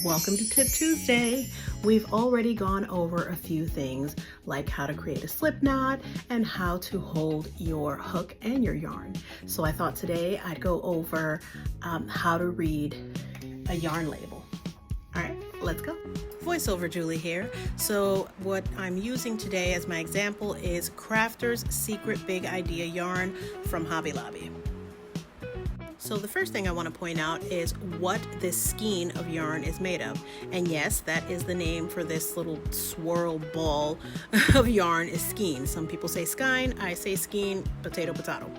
Welcome to Tip Tuesday. We've already gone over a few things like how to create a slip knot and how to hold your hook and your yarn. So I thought today I'd go over how to read a yarn label. All right, let's go. Voiceover Julie here. So what I'm using today as my example is Crafter's Secret Big Idea yarn from Hobby Lobby. So the first thing I want to point out is what this skein of yarn is made of. And yes, that is the name for this little swirl ball of yarn is skein. Some people say skein, I say skein, potato, potato.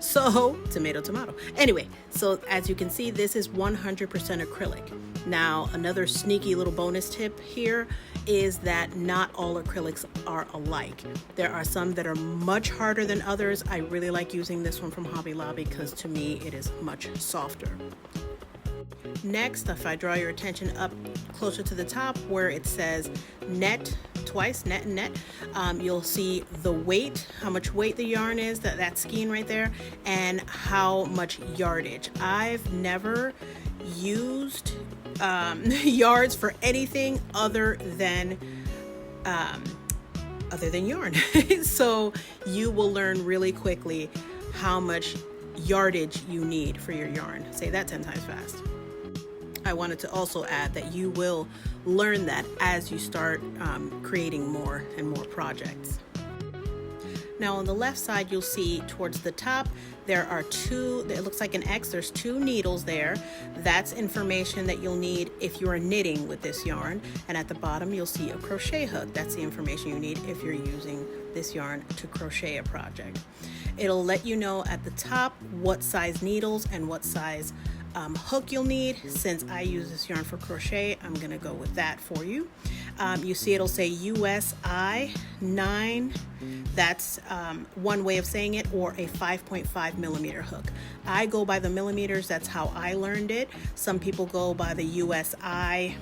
So tomato, tomato. Anyway, so as you can see, this is 100% acrylic. Now, another sneaky little bonus tip here is that not all acrylics are alike. There are some that are much harder than others. I really like using this one from Hobby Lobby because to me it is much softer. Next, if I draw your attention up closer to the top where it says net twice, net and net, you'll see the weight, how much weight the yarn is, that skein right there, and how much yardage. I've never used yards for anything other than yarn. So you will learn really quickly how much yardage you need for your yarn. Say that 10 times fast. I wanted to also add that you will learn that as you start creating more and more projects. Now on the left side, you'll see towards the top, there are two, it looks like an X, there's two needles there. That's information that you'll need if you're knitting with this yarn. And at the bottom, you'll see a crochet hook. That's the information you need if you're using this yarn to crochet a project. It'll let you know at the top what size needles and what size hook you'll need. Since I use this yarn for crochet, I'm gonna go with that for you. You see it'll say USI 9. That's one way of saying it, or a 5.5 millimeter hook. I go by the millimeters, that's how I learned it. Some people go by the USI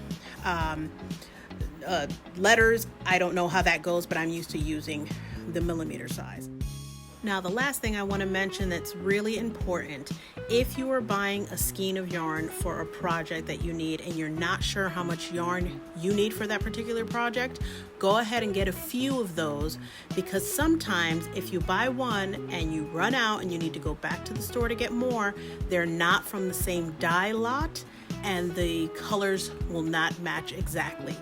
letters. I don't know how that goes, but I'm used to using the millimeter size. Now the last thing I want to mention that's really important, if you are buying a skein of yarn for a project that you need and you're not sure how much yarn you need for that particular project, go ahead and get a few of those, because sometimes if you buy one and you run out and you need to go back to the store to get more, they're not from the same dye lot and the colors will not match exactly.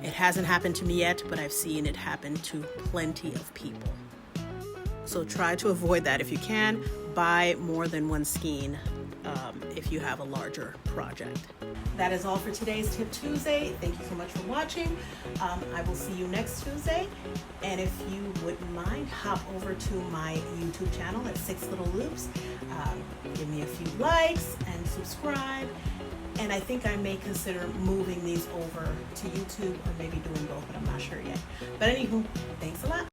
It hasn't happened to me yet, but I've seen it happen to plenty of people. So try to avoid that if you can. Buy more than one skein if you have a larger project. That is all for today's Tip Tuesday. Thank you so much for watching. I will see you next Tuesday. And if you wouldn't mind, hop over to my YouTube channel at 6 Little Loops. Give me a few likes and subscribe. And I think I may consider moving these over to YouTube or maybe doing both, but I'm not sure yet. But anywho, thanks a lot.